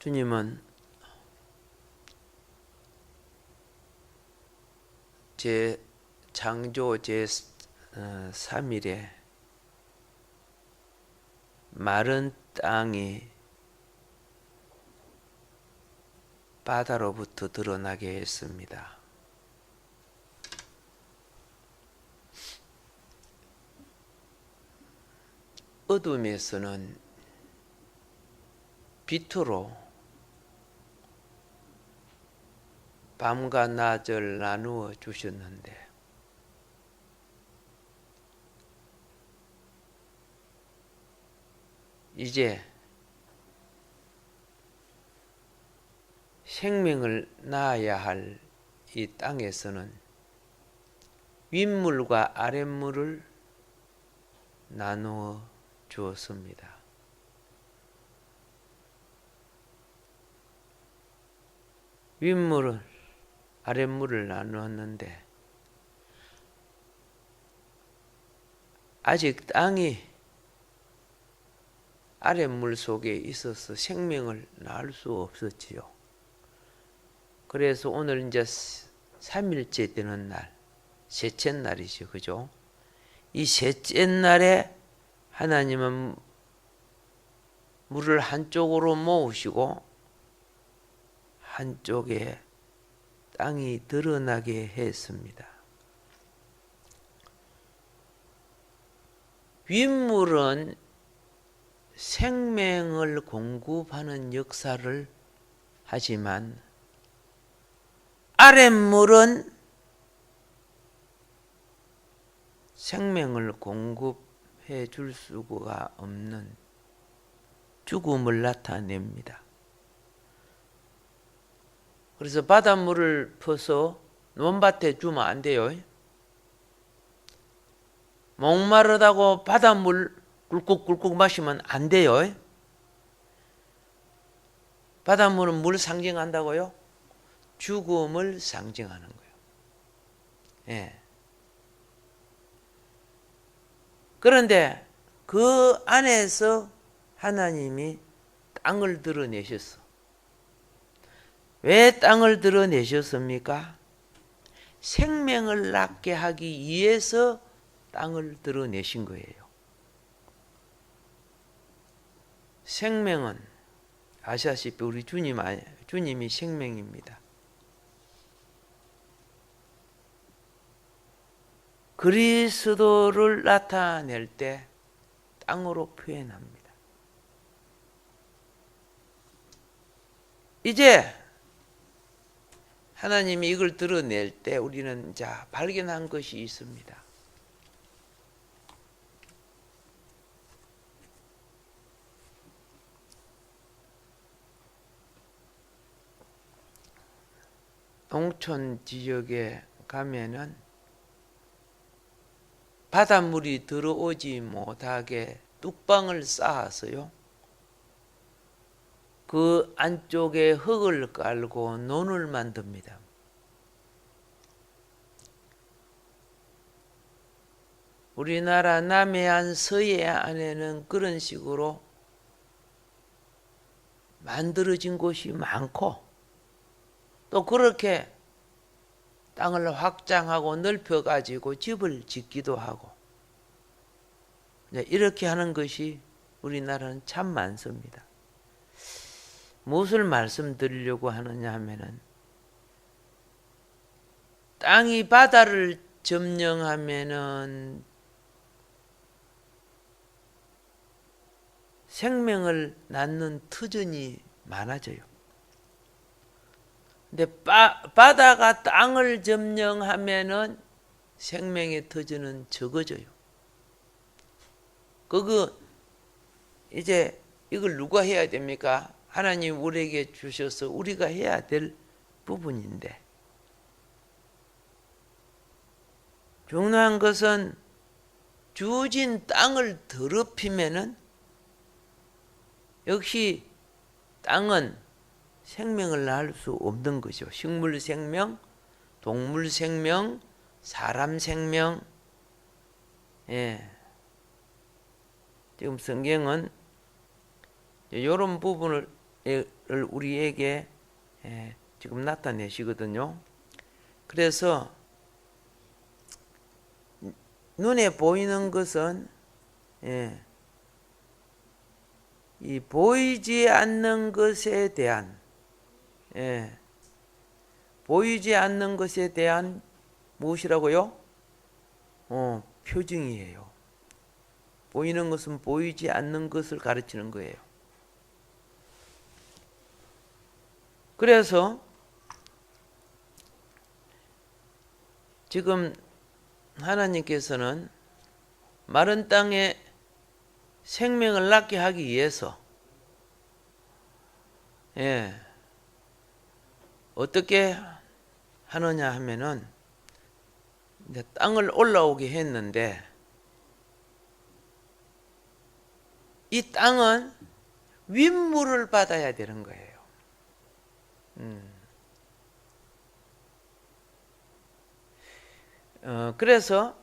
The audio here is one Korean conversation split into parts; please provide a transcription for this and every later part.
주님은 제 창조 제 3일에 마른 땅이 바다로부터 드러나게 했습니다. 어둠에서는 빛으로 밤과 낮을 나누어 주셨는데 이제 생명을 낳아야 할 이 땅에서는 윗물과 아랫물을 나누어 주었습니다. 윗물을 아랫물을 나누었는데 아직 땅이 아랫물 속에 있어서 생명을 낳을 수 없었지요. 그래서 오늘 이제 3일째 되는 날, 셋째 날이죠. 그죠? 이 셋째 날에 하나님은 물을 한쪽으로 모으시고 한쪽에 땅이 드러나게 했습니다. 윗물은 생명을 공급하는 역사를 하지만 아랫물은 생명을 공급해 줄 수가 없는 죽음을 나타냅니다. 그래서 바닷물을 퍼서 논밭에 주면 안 돼요. 목마르다고 바닷물 꿀꺽꿀꺽 마시면 안 돼요. 바닷물은 뭘 상징한다고요? 죽음을 상징하는 거예요. 예. 그런데 그 안에서 하나님이 땅을 드러내셨어. 왜 땅을 드러내셨습니까? 생명을 낳게 하기 위해서 땅을 드러내신 거예요. 생명은 아시다시피 우리 주님이 생명입니다. 그리스도를 나타낼 때 땅으로 표현합니다. 이제 하나님이 이걸 드러낼 때 우리는 발견한 것이 있습니다. 농촌 지역에 가면은 바닷물이 들어오지 못하게 뚝방을 쌓아서요. 그 안쪽에 흙을 깔고 논을 만듭니다. 우리나라 남해안, 서해안에는 그런 식으로 만들어진 곳이 많고 또 그렇게 땅을 확장하고 넓혀가지고 집을 짓기도 하고 이렇게 하는 것이 우리나라는 참 많습니다. 무엇을 말씀드리려고 하느냐 하면은 땅이 바다를 점령하면은 생명을 낳는 터전이 많아져요. 근데 바다가 땅을 점령하면은 생명의 터전은 적어져요. 이제 이걸 누가 해야 됩니까? 하나님 우리에게 주셔서 우리가 해야 될 부분인데 중요한 것은 주어진 땅을 더럽히면은 역시 땅은 생명을 낳을 수 없는 거죠. 식물 생명, 동물 생명, 사람 생명. 예. 지금 성경은 이런 부분을 우리에게 지금 나타내시거든요. 그래서 눈에 보이는 것은 이 보이지 않는 것에 대한 보이지 않는 것에 대한 무엇이라고요? 표징이에요. 보이는 것은 보이지 않는 것을 가르치는 거예요. 그래서 지금 하나님께서는 마른 땅에 생명을 낳게 하기 위해서 어떻게 하느냐 하면은 이제 땅을 올라오게 했는데 이 땅은 윗물을 받아야 되는 거예요. 그래서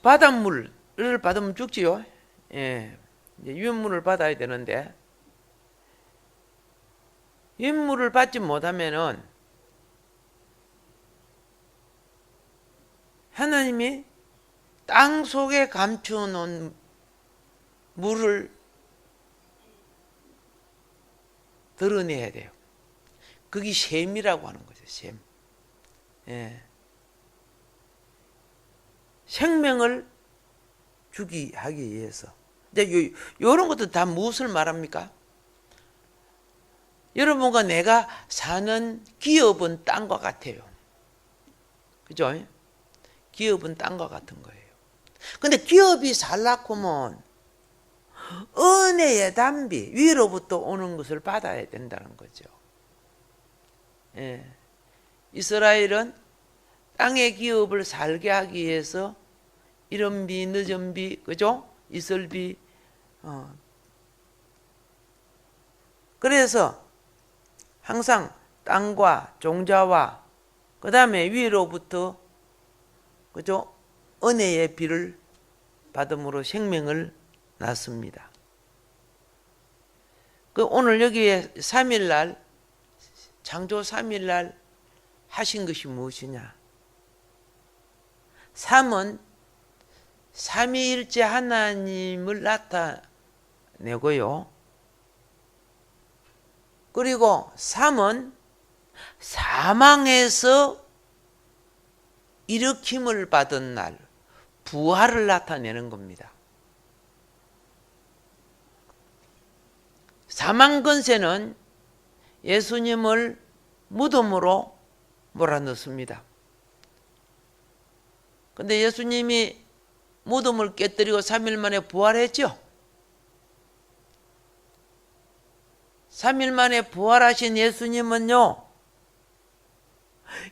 바닷물을 받으면 죽지요. 이제 윗물을 받아야 되는데 윗물을 받지 못하면은 하나님이 땅 속에 감추어놓은 물을 드러내야 돼요. 그게 셈이라고 하는 거죠. 셈. 생명을 주기 하기 위해서. 이제 이런 것도 다 무엇을 말합니까? 여러분과 내가 사는 기업은 땅과 같아요. 그죠? 기업은 땅과 같은 거예요. 근데 기업이 살라코면 은혜의 담비 위로부터 오는 것을 받아야 된다는 거죠. 이스라엘은 땅의 기업을 살게 하기 위해서 이른 비 늦은 비 그죠? 이슬비 그래서 항상 땅과 종자와 그 다음에 위로부터 그죠? 은혜의 비를 받음으로 생명을 낳습니다. 그 오늘 여기에 3일날 창조 3일날 하신 것이 무엇이냐? 3은 삼위일체 하나님을 나타내고요. 그리고 3은 사망에서 일으킴을 받은 날 부활을 나타내는 겁니다. 사망 권세는 예수님을 무덤으로 몰아넣습니다. 근데 예수님이 무덤을 깨뜨리고 3일 만에 부활했죠. 3일 만에 부활하신 예수님은요,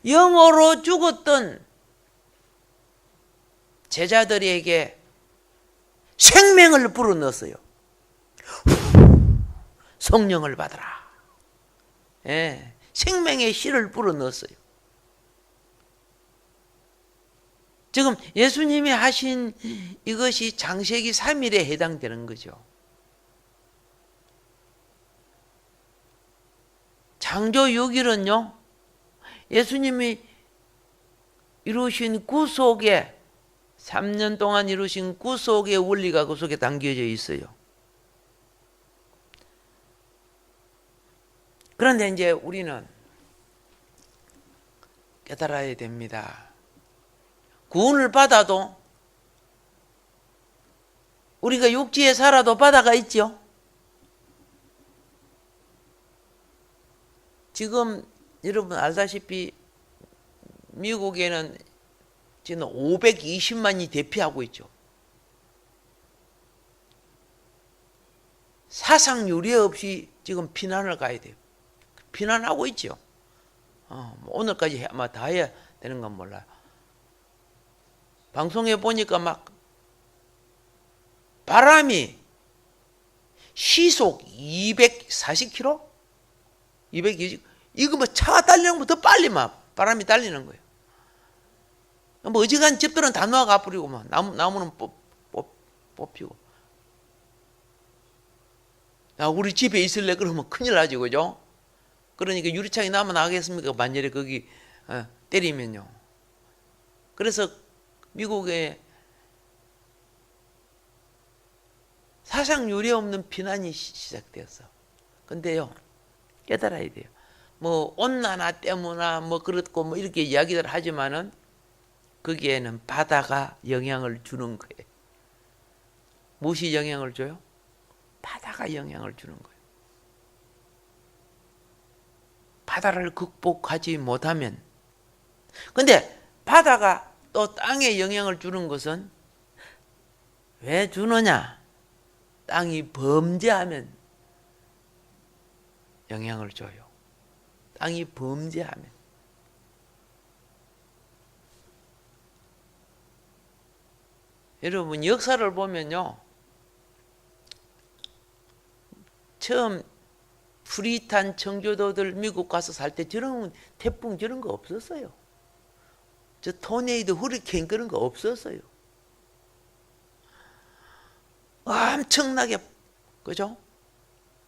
영으로 죽었던 제자들에게 생명을 불어넣었어요. 성령을 받아라. 생명의 씨를 불어넣었어요. 지금 예수님이 하신 이것이 창세기 3일에 해당되는 거죠. 창조 6일은요, 예수님이 이루신 구속의 3년 동안 이루신 구속의 원리가 그 속에 담겨져 있어요. 그런데 이제 우리는 깨달아야 됩니다. 구원을 받아도 우리가 육지에 살아도 바다가 있죠. 지금 여러분 알다시피 미국에는 지금 520만이 대피하고 있죠. 사상 유례 없이 지금 피난을 가야 돼요. 피난하고 있죠. 오늘까지 아마 다 해야 되는 건 몰라요. 방송에 보니까 막 바람이 시속 240km? 220, 이거 뭐 차가 달리는 것보다 빨리 막 바람이 달리는 거예요. 뭐 어지간한 집들은 다 놓아 가버리고 막 나무는 뽑히고. 야, 우리 집에 있을래? 그러면 큰일 나지, 그죠? 그러니까 유리창이 나면 나가겠습니까? 만일에 거기 때리면요. 그래서 미국에 사상 유례 없는 비난이 시작되었어. 근데요, 깨달아야 돼요. 뭐 온난화 때문에 뭐 그렇고 뭐 이렇게 이야기를 하지만은 거기에는 바다가 영향을 주는 거예요. 무엇이 영향을 줘요? 바다가 영향을 주는 거예요. 바다를 극복하지 못하면, 근데 바다가 또 땅에 영향을 주는 것은 왜 주느냐? 땅이 범죄하면 영향을 줘요. 땅이 범죄하면. 여러분 역사를 보면요, 처음 프리탄 청교도들 미국 가서 살 때 저런 태풍 저런 거 없었어요. 저 토네이도 허리케인 그런 거 없었어요. 엄청나게, 그죠?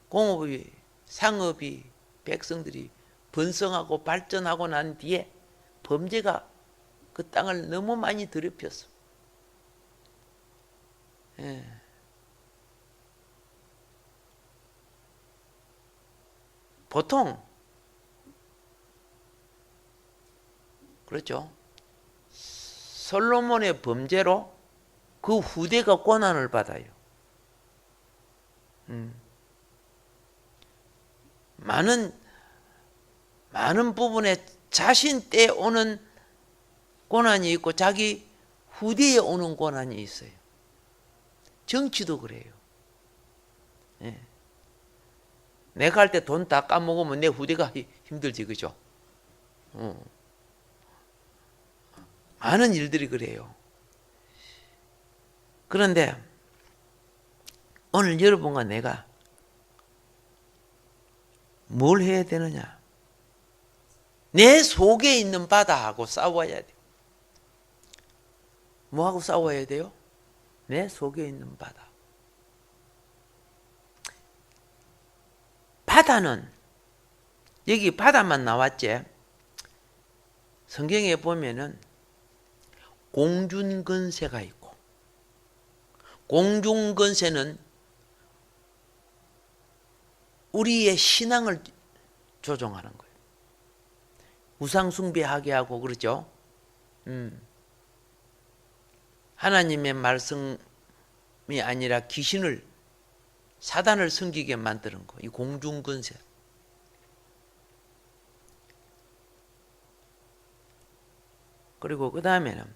공업이, 상업이, 백성들이 번성하고 발전하고 난 뒤에 범죄가 그 땅을 너무 많이 더럽혔어. 예. 보통 그렇죠. 솔로몬의 범죄로 그 후대가 고난을 받아요. 많은 부분에 자신 때 오는 고난이 있고 자기 후대에 오는 고난이 있어요. 정치도 그래요. 예. 내가 할 때 돈 다 까먹으면 내 후대가 힘들지, 그죠? 많은 일들이 그래요. 그런데 오늘 여러분과 내가 뭘 해야 되느냐? 내 속에 있는 바다하고 싸워야 돼요. 뭐하고 싸워야 돼요? 내 속에 있는 바다. 바다는, 여기 바다만 나왔지, 성경에 보면은 공중근세가 있고, 공중근세는 우리의 신앙을 조종하는 거예요. 우상숭배하게 하고 그러죠. 하나님의 말씀이 아니라 귀신을, 사단을 섬기게 만드는 거, 이 공중근세. 그리고 그 다음에는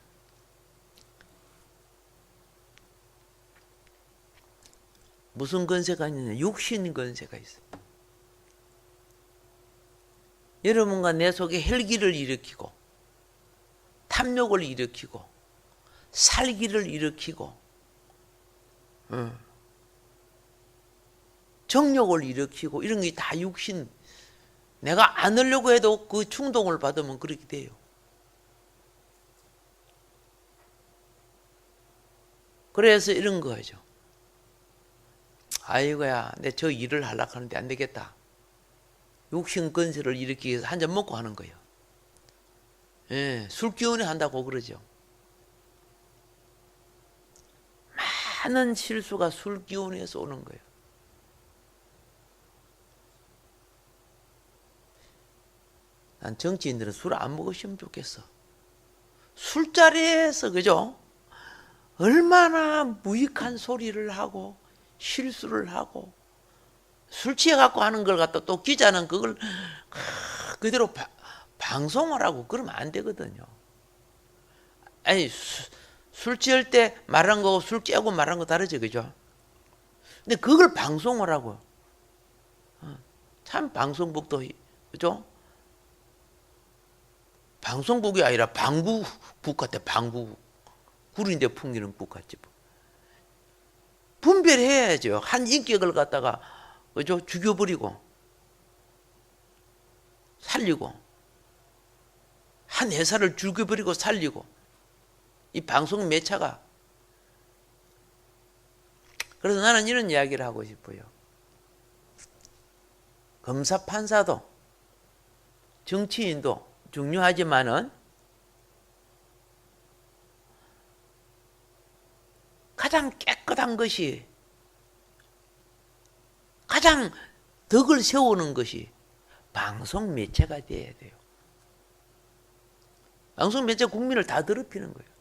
무슨 근세가 있느냐? 육신 근세가 있어요. 여러분과 내 속에 혈기를 일으키고 탐욕을 일으키고 살기를 일으키고 정욕을 일으키고 이런 게 다 육신. 내가 안 하려고 해도 그 충동을 받으면 그렇게 돼요. 그래서 이런 거죠. 아이고야, 내 저 일을 하려고 하는데 안 되겠다. 육신 근세를 일으키기 위해서 한 잔 먹고 하는 거예요. 예, 술 기운에 한다고 그러죠. 많은 실수가 술 기운에서 오는 거예요. 난 정치인들은 술 안 먹으시면 좋겠어. 술자리에서, 그죠? 얼마나 무익한 소리를 하고 실수를 하고 술 취해갖고 하는 걸 갖다 또 기자는 그걸 그대로 방송을 하고 그러면 안 되거든요. 아니, 술 취할 때 말한 거고 술 깨고 말한 거 다르죠, 그죠? 근데 그걸 방송을 하고, 참 방송국도, 그죠? 방송국이 아니라 방구국 같아, 방구국. 구린데 풍기는 국 같지. 분별해야죠. 한 인격을 갖다가, 그죠? 죽여버리고, 살리고, 한 회사를 죽여버리고 살리고, 이 방송 매체가. 그래서 나는 이런 이야기를 하고 싶어요. 검사, 판사도, 정치인도 중요하지만은 가장 깨끗한 것이, 가장 덕을 세우는 것이 방송 매체가 돼야 돼요. 방송 매체 국민을 다 더럽히는 거예요.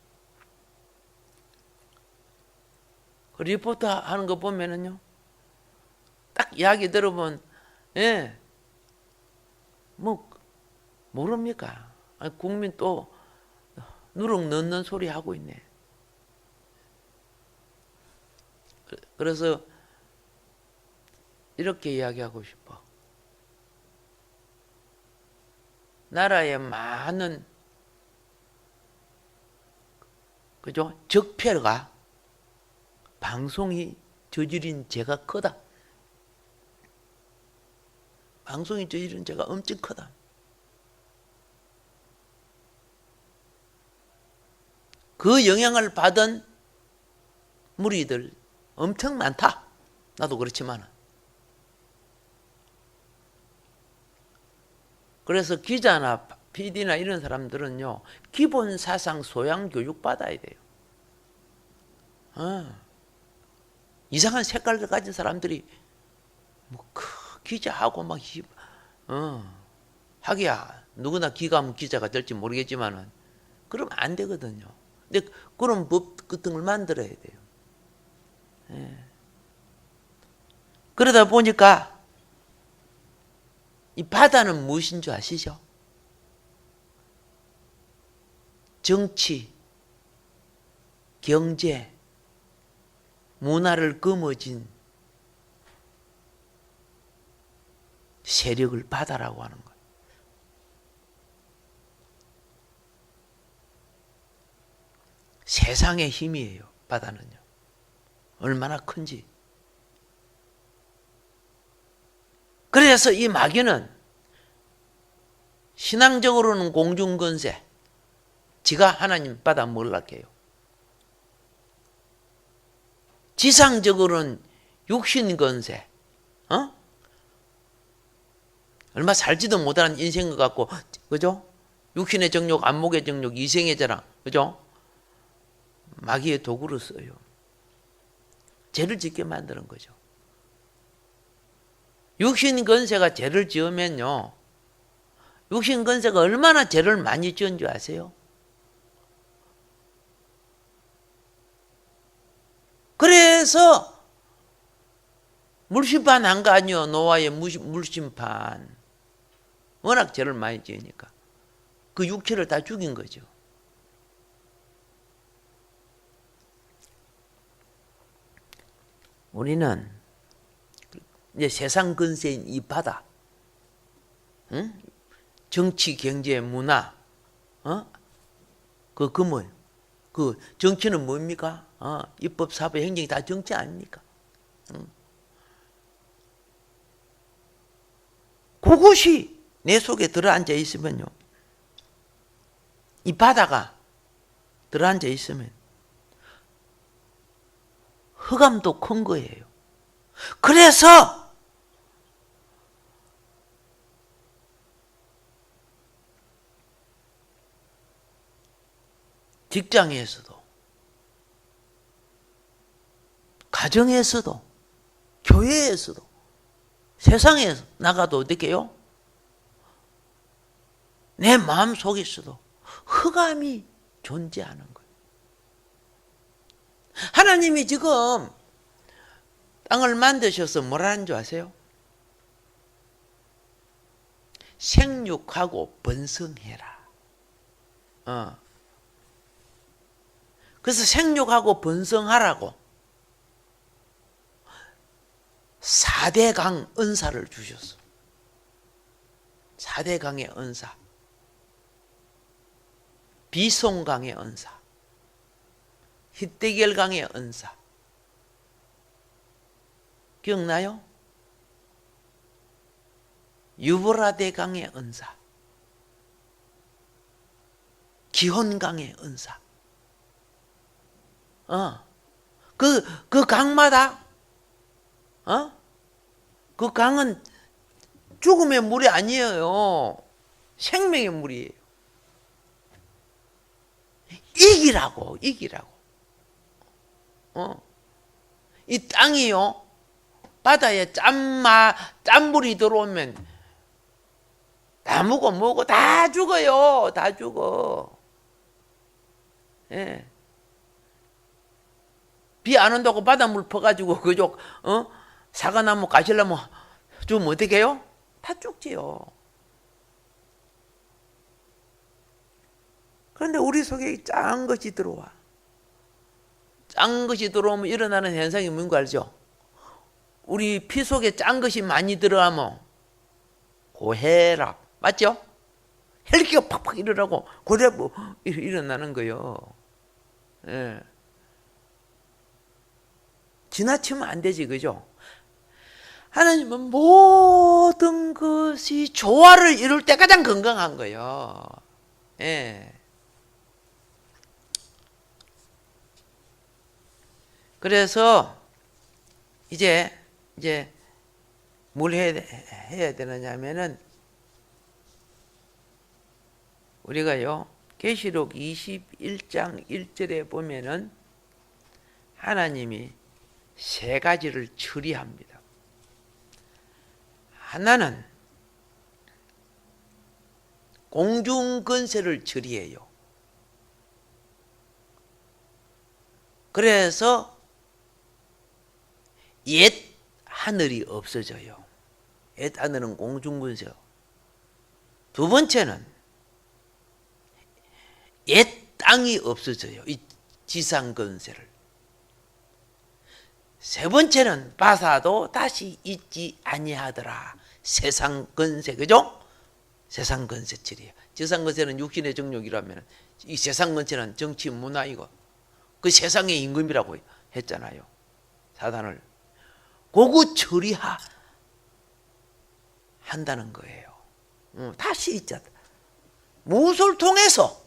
그 리포터 하는 거 보면은요, 딱 이야기 들어보면, 예, 뭐, 모릅니까? 국민 또 누룩 넣는 소리 하고 있네. 그래서 이렇게 이야기하고 싶어. 나라의 많은, 그죠? 적폐가 방송이 저지른 죄가 크다. 방송이 저지른 죄가 엄청 크다. 그 영향을 받은 무리들 엄청 많다. 나도 그렇지만. 그래서 기자나 PD나 이런 사람들은요, 기본 사상 소양 교육 받아야 돼요. 이상한 색깔을 가진 사람들이 뭐 기자하고 막 하기야 누구나 기가 기자가 될지 모르겠지만은 그러면 안 되거든요. 근데 그런 법 같은 걸 만들어야 돼요. 예. 그러다 보니까 이 바다는 무엇인 줄 아시죠? 정치, 경제, 문화를 거머쥔 세력을 바다라고 하는 거예요. 세상의 힘이에요, 바다는요. 얼마나 큰지. 그래서 이 마귀는 신앙적으로는 공중권세, 지가 하나님 받아 먹으려고 해요. 지상적으로는 육신권세, 얼마 살지도 못하는 인생것 같고, 그죠? 육신의 정욕, 안목의 정욕, 이생의 자랑, 그죠? 마귀의 도구로 써요. 죄를 짓게 만드는 거죠. 육신 건세가 죄를 지으면요, 육신 건세가 얼마나 죄를 많이 지은 줄 아세요? 그래서 물심판 한 거 아니요. 노아의 물심판. 워낙 죄를 많이 지으니까 그 육체를 다 죽인 거죠. 우리는 이제 세상 근세인 이 바다, 정치, 경제, 문화, 그 뭐예요? 그 정치는 뭡니까? 입법, 사법, 행정이 다 정치 아닙니까? 그것이 내 속에 들어앉아 있으면요, 이 바다가 들어앉아 있으면 흑암도 큰 거예요. 그래서 직장에서도, 가정에서도, 교회에서도, 세상에 나가도 어떻게 해요? 내 마음속에서도 흑암이 존재하는 거예요. 하나님이 지금 땅을 만드셔서 뭐라는 줄 아세요? 생육하고 번성해라. 그래서 생육하고 번성하라고 4대강 은사를 주셨어. 4대강의 은사. 비송강의 은사. 히데겔강의 은사. 기억나요? 유브라데강의 은사. 기혼강의 은사. 그 강마다, 그 강은 죽음의 물이 아니에요. 생명의 물이에요. 이기라고. 이 땅이요, 바다에 짠물이 들어오면 나무고 뭐고 다 죽어요. 다 죽어. 예. 비 안 온다고 바닷물 퍼가지고 그쪽 사과나무 가실나무 좀 어떻게 해요? 다 죽지요. 그런데 우리 속에 짠 것이 들어와. 짠 것이 들어오면 일어나는 현상이 뭔지 알죠? 우리 피 속에 짠 것이 많이 들어가면 고혈압, 맞죠? 혈기가 팍팍 일어나고 고혈압 일어나는 거예요. 예. 지나치면 안 되지, 그죠? 하나님은 모든 것이 조화를 이룰 때 가장 건강한 거예요. 예. 그래서 이제 뭘 해야 되느냐 하면은, 우리가요, 계시록 21장 1절에 보면은 하나님이 세 가지를 처리합니다. 하나는 공중권세를 처리해요. 그래서 옛 하늘이 없어져요. 옛 하늘은 공중권세. 두 번째는 옛 땅이 없어져요. 이 지상권세를. 세 번째는 바사도 다시 있지 아니하더라. 세상권세, 그죠? 세상권세처리예요. 지상권세는 육신의 정욕이라면 이 세상권세는 정치 문화이고 그 세상의 임금이라고 했잖아요. 사단을. 그거 처리한다는 거예요. 다시 있자. 무엇을 통해서?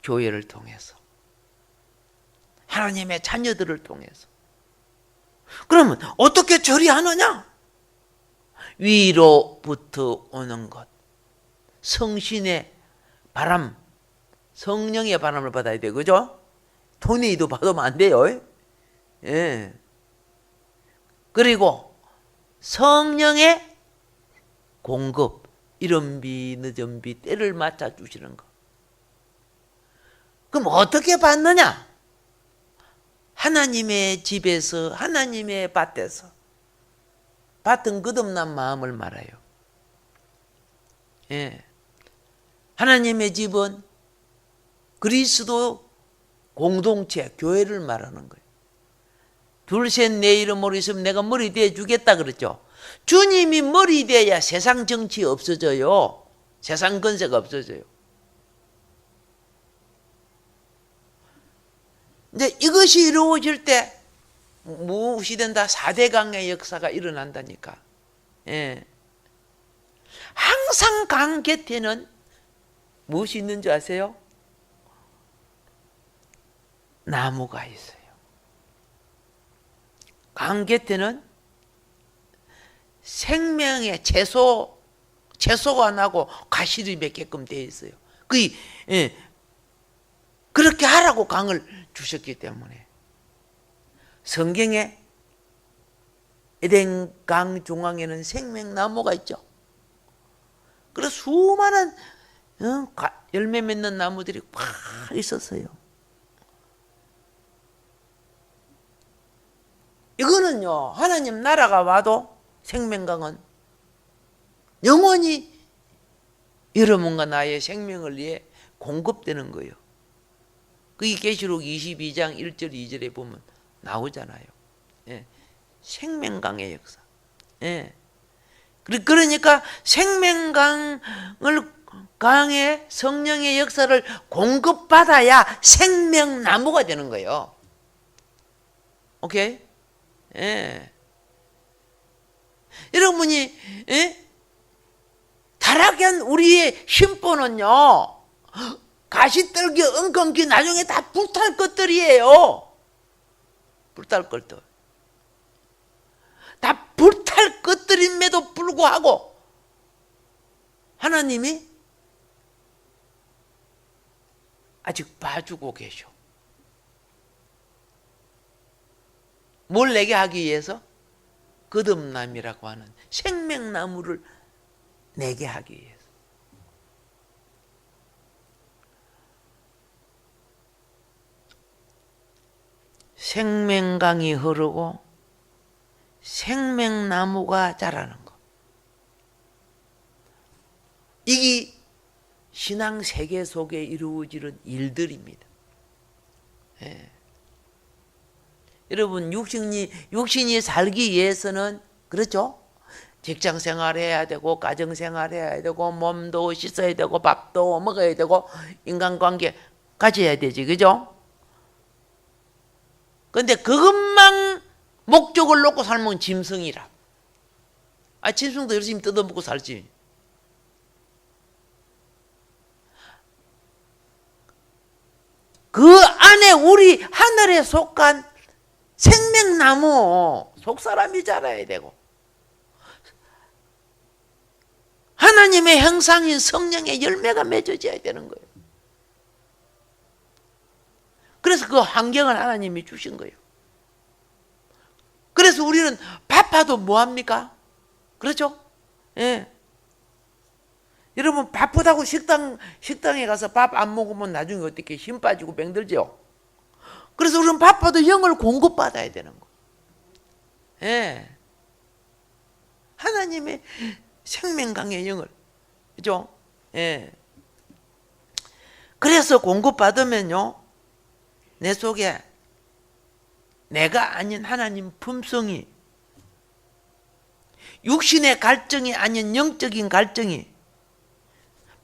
교회를 통해서. 하나님의 자녀들을 통해서. 그러면 어떻게 처리하느냐? 위로부터 오는 것. 성신의 바람, 성령의 바람을 받아야 돼, 그죠? 토니도 받으면 안 돼요. 예. 그리고 성령의 공급, 이른 비 늦은 비 때를 맞춰 주시는 것. 그럼 어떻게 받느냐? 하나님의 집에서, 하나님의 밭에서 밭은 끝없는 마음을 말아요. 예. 하나님의 집은 그리스도 공동체, 교회를 말하는 거예요. 둘, 셋, 내 이름으로 있으면 내가 머리 되어 주겠다 그랬죠. 주님이 머리 되어야 세상 정치 없어져요. 세상 건세가 없어져요. 이제 이것이 이루어질 때 무엇이 된다? 4대강의 역사가 일어난다니까. 예. 항상 강 곁에는 무엇이 있는 줄 아세요? 나무가 있어요. 강 곁에는 생명의 채소가 안 하고 가시를 맺게끔 되어 있어요. 그렇게 하라고 강을 주셨기 때문에. 성경에 에덴 강 중앙에는 생명나무가 있죠. 그래서 수많은 열매 맺는 나무들이 꽉 있었어요. 이거는요, 하나님 나라가 와도 생명강은 영원히 여러분과 나의 생명을 위해 공급되는 거예요. 그게 계시록 22장 1절 2절에 보면 나오잖아요. 예. 생명강의 역사. 예. 그러니까 생명강의 성령의 역사를 공급받아야 생명나무가 되는 거예요. 오케이? 예. 여러분이 타락한 우리의 심보는요, 가시떨기, 엉겅퀴 나중에 다 불탈 것들이에요. 불탈 것들. 다 불탈 것들임에도 불구하고 하나님이 아직 봐주고 계셔. 뭘 내게 하기 위해서? 거듭남이라고 하는 생명나무를 내게 하기 위해서. 생명강이 흐르고 생명나무가 자라는 것. 이게 신앙 세계 속에 이루어지는 일들입니다. 예. 여러분 육신이 살기 위해서는 그렇죠? 직장 생활해야 되고 가정 생활해야 되고 몸도 씻어야 되고 밥도 먹어야 되고 인간관계 가져야 되지, 그죠? 근데 그것만 목적을 놓고 살면 짐승이라. 짐승도 열심히 뜯어먹고 살지. 그 안에 우리 하늘에 속한 생명나무 속사람이 자라야 되고 하나님의 형상인 성령의 열매가 맺어져야 되는 거예요. 그래서 그 환경을 하나님이 주신 거예요. 그래서 우리는 바빠도 뭐합니까? 그렇죠? 예. 여러분 바쁘다고 식당에 가서 밥 안 먹으면 나중에 어떻게 힘 빠지고 병들죠? 그래서 우리는 바빠도 영을 공급받아야 되는 거예요. 예. 하나님의 생명강의 영을. 그죠? 예. 그래서 공급받으면요, 내 속에 내가 아닌 하나님 품성이, 육신의 갈증이 아닌 영적인 갈증이,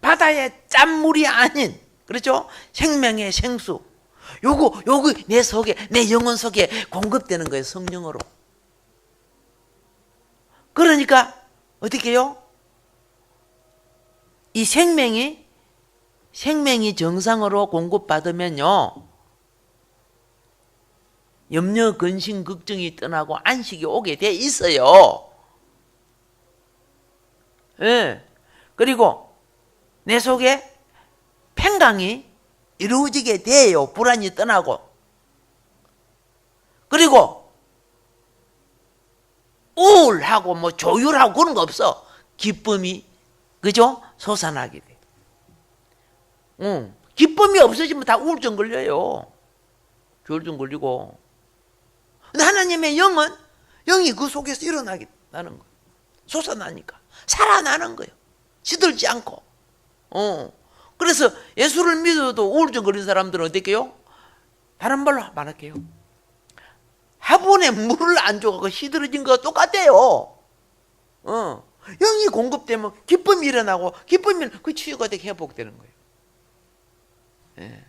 바다의 짠물이 아닌, 그렇죠? 생명의 생수. 요거 내 속에, 내 영혼 속에 공급되는 거예요, 성령으로. 그러니까 어떻게 해요? 이 생명이 정상으로 공급받으면요, 염려, 근심, 걱정이 떠나고 안식이 오게 돼 있어요. 예. 그리고 내 속에 평강이 이루어지게 돼요. 불안이 떠나고. 그리고 우울하고 뭐 조율하고 그런 거 없어. 기쁨이, 그죠? 솟아나게 돼. 기쁨이 없어지면 다 우울증 걸려요. 조울증 걸리고. 근데 하나님의 영이 그 속에서 일어나게 나는 거예요. 솟아나니까. 살아나는 거예요. 시들지 않고. 그래서 예수를 믿어도 우울증 걸린 사람들은 어떻게 해요? 다른 말로 말할게요. 화분에 물을 안 줘서 시들어진 거 똑같아요. 영이 공급되면 기쁨이 일어나고, 기쁨이면 그 치유가 되게 회복되는 거예요. 예.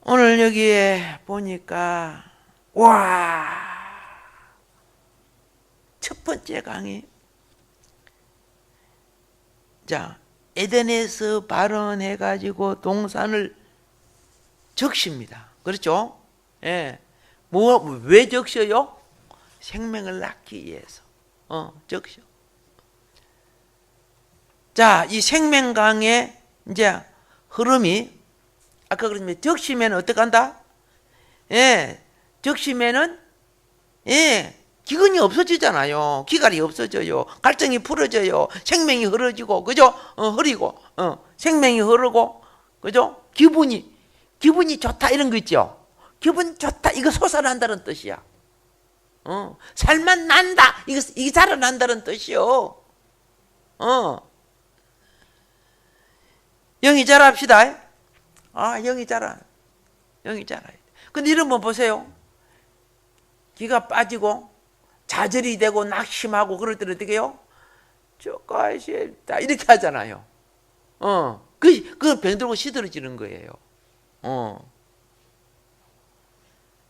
오늘 여기에 보니까, 와, 첫 번째 강의. 자, 에덴에서 발원해가지고 동산을 적십니다. 그렇죠? 예. 왜 적셔요? 생명을 낳기 위해서. 적셔. 자, 이 생명강의 이제 흐름이, 아까 그랬지만 적시면 어떡한다? 예. 적시면은, 예. 기근이 없어지잖아요. 기갈이 없어져요. 갈증이 풀어져요. 생명이 흐르지고, 그죠? 흐리고, 생명이 흐르고, 그죠? 기분이 좋다, 이런 거 있죠? 기분 좋다, 이거 솟아난다는 뜻이야. 살만 난다, 이게 자라난다는 뜻이요. 영이 자랍시다. 영이 자라야 돼. 근데 이런 분 보세요. 기가 빠지고, 좌절이 되고 낙심하고 그럴 때는 어떻게 해요? 쪼까 싫다 이렇게 하잖아요. 그 병들고 시들어지는 거예요.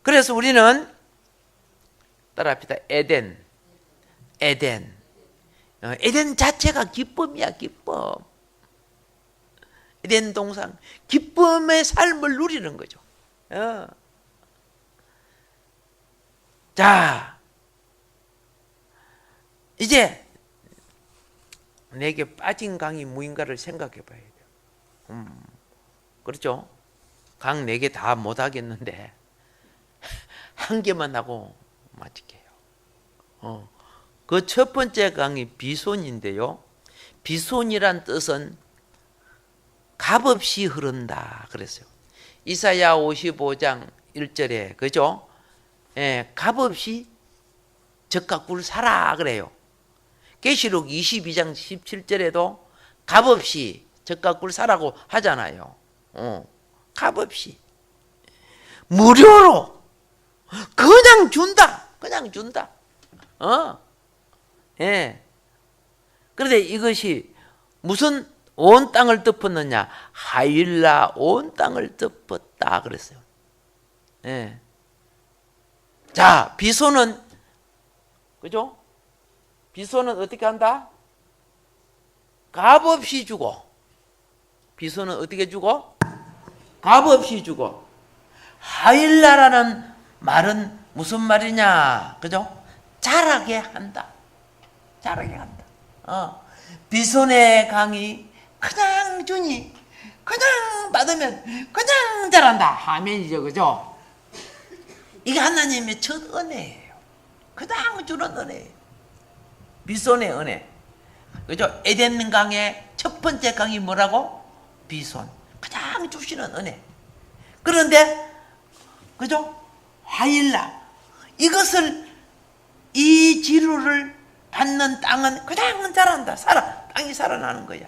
그래서 우리는 따라합시다. 에덴 자체가 기쁨이야. 기쁨. 에덴 동산, 기쁨의 삶을 누리는 거죠. 자, 이제 내게 빠진 강이 무인가를 생각해 봐야 돼요. 그렇죠? 강 4개 다 못 하겠는데 한 개만 하고 마칠게요. 그 첫 번째 강이 비손인데요. 비손이란 뜻은 값없이 흐른다 그랬어요. 이사야 55장 1절에 그죠? 예, 값없이 젖과 꿀 사라 그래요. 계시록 22장 17절에도 값없이 젖과 꿀 사라고 하잖아요. 값없이 무료로 그냥 준다. 그냥 준다. 예. 그런데 이것이 무슨 온 땅을 덮었느냐? 하일라 온 땅을 덮었다 그랬어요. 예. 자, 비소는 그죠? 비소는 어떻게 한다? 값없이 주고. 비소는 어떻게 주고? 값없이 주고. 하일라라는 말은 무슨 말이냐? 그죠? 자라게 한다. 자라게 한다. 비손의 강이 그냥 주니 그냥 받으면 그냥 자란다. 아멘이죠. 그죠? 이게 하나님의 첫 은혜예요. 그냥 주는 은혜예요. 비손의 은혜. 그죠? 에덴 강의 첫 번째 강이 뭐라고? 비손. 그냥 주시는 은혜. 그런데 그죠? 하일라. 이것을 이 지루를 받는 땅은 그냥 자란다. 땅이 살아나는 거야.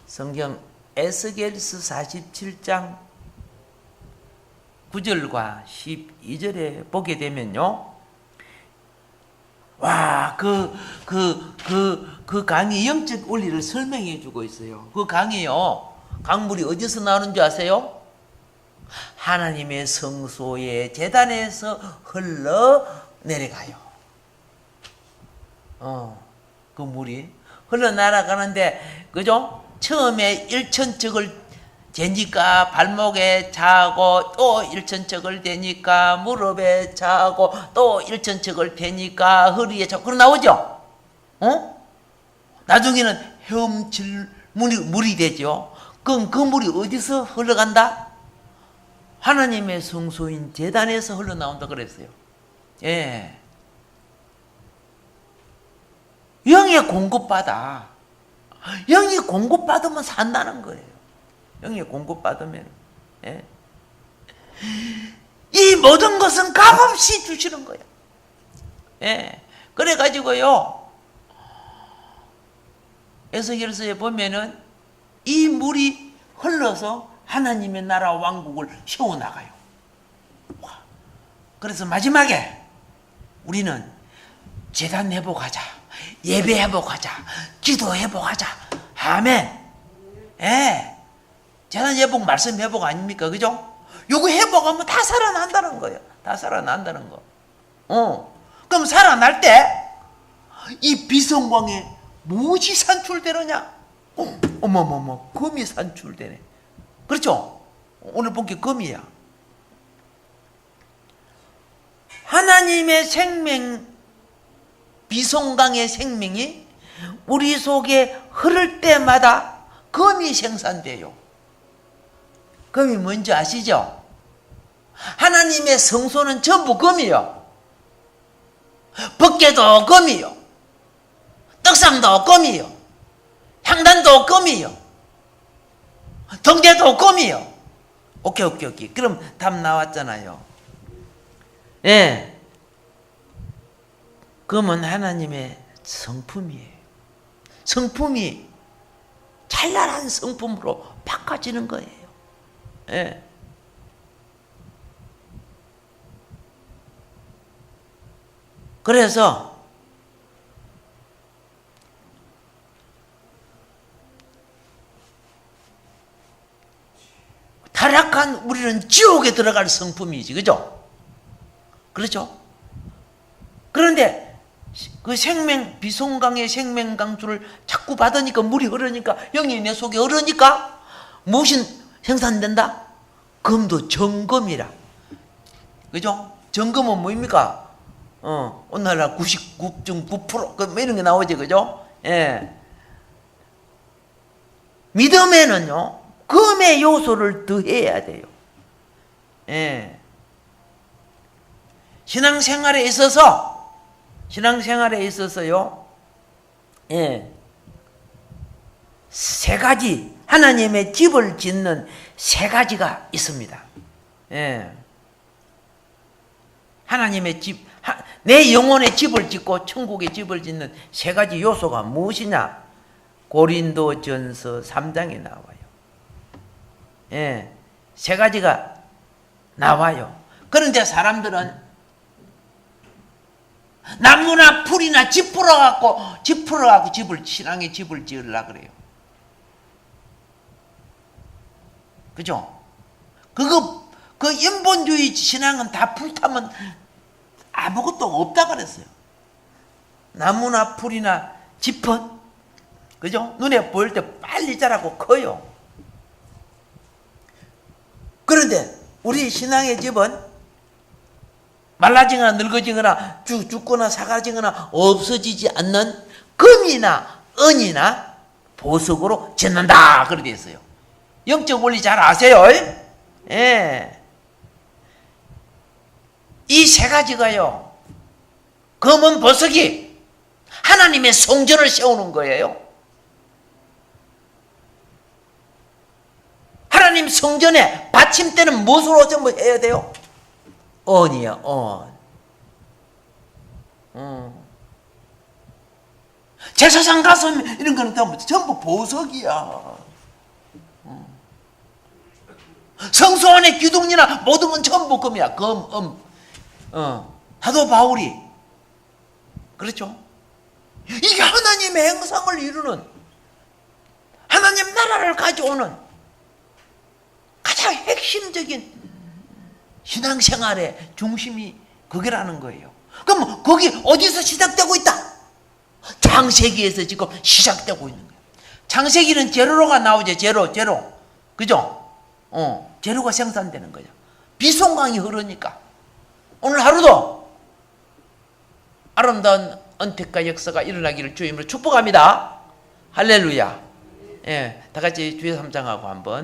성경 에스겔서 47장 9절과 12절에 보게 되면요. 와, 그 강의 영적 원리를 설명해 주고 있어요. 그 강이요. 강물이 어디서 나오는 줄 아세요? 하나님의 성소의 제단에서 흘러 내려가요. 그 물이 흘러 날아가는데, 그죠? 처음에 1천척을 재니까 발목에 차고, 또 1천척을 대니까 무릎에 차고, 또 1천척을 대니까 허리에 차고, 그러 나오죠? 나중에는 헤엄칠 물이 되죠. 그럼 그 물이 어디서 흘러간다? 하나님의 성소인 제단에서 흘러나온다 그랬어요. 예. 영이 공급받아. 영이 공급받으면 산다는 거예요. 영이 공급받으면. 예. 이 모든 것은 값없이 주시는 거예요. 예. 그래가지고요. 에스겔서에 보면은 이 물이 흘러서 하나님의 나라 왕국을 세워나가요. 그래서 마지막에 우리는 제단 회복하자, 예배 회복하자, 기도 회복하자. 아멘. 예. 제단 회복, 말씀 회복 아닙니까? 그죠? 요거 회복하면 다 살아난다는 거예요. 다 살아난다는 거. 그럼 살아날 때 이 비성광에 무엇이 산출되느냐? 어머머머, 금이 산출되네. 그렇죠? 오늘 본 게 금이야. 하나님의 생명, 비송강의 생명이 우리 속에 흐를 때마다 금이 생산돼요. 금이 뭔지 아시죠? 하나님의 성소는 전부 금이요. 법궤도 금이요. 떡상도 금이요. 향단도 금이요. 등대도 금이요. 오케이. 그럼 답 나왔잖아요. 예. 금은 하나님의 성품이에요. 성품이 찬란한 성품으로 바꿔지는 거예요. 예. 그래서 타락한 우리는 지옥에 들어갈 성품이지, 그죠? 그렇죠? 그런데 그 비송강의 생명강수를 자꾸 받으니까, 물이 흐르니까, 영이 내 속에 흐르니까 무엇이 생산된다? 금도 정금이라. 그죠? 점검은 뭡니까? 오늘날 99.9% 뭐 이런 게 나오지, 그죠? 예. 믿음에는요, 금의 요소를 더해야 돼요. 예. 신앙생활에 있어서요, 예. 세 가지, 하나님의 집을 짓는 세 가지가 있습니다. 예. 하나님의 집, 내 영혼의 집을 짓고 천국의 집을 짓는 세 가지 요소가 무엇이냐? 고린도전서 3장에 나와요. 예, 세 가지가 나와요. 그런데 사람들은 나무나 풀이나 집 풀어갖고 신앙의 집을 지으려고 그래요. 그죠? 그 인본주의 신앙은 다 불타면 아무것도 없다 그랬어요. 나무나 풀이나 짚은, 그죠? 눈에 보일 때 빨리 자라고 커요. 그런데 우리 신앙의 집은 말라지거나 늙어지거나 죽거나 사라지거나 없어지지 않는 금이나 은이나 보석으로 짓는다 그렇게 되어 있어요. 영적 원리 잘 아세요? 예. 이 세 가지가요, 금은 보석이 하나님의 성전을 세우는 거예요. 하나님 성전에 받침대는 무엇으로 전부 해야 돼요? 언이요, 언. 제사장 가서 이런 거는 전부 보석이야. 성소 안에 기둥이나 모든 건 전부 금이야. 사도 바울이, 그렇죠? 이게 하나님의 행상을 이루는, 하나님 나라를 가져오는 가장 핵심적인 신앙생활의 중심이 그게라는 거예요. 그럼 거기 어디서 시작되고 있다? 창세기에서 지금 시작되고 있는 거예요. 창세기는 제로가 나오죠. 제로. 그죠? 제로가 생산되는 거죠. 비송강이 흐르니까. 오늘 하루도 아름다운 은택과 역사가 일어나기를 주임으로 축복합니다. 할렐루야. 예, 다 같이 주의 3장하고 한번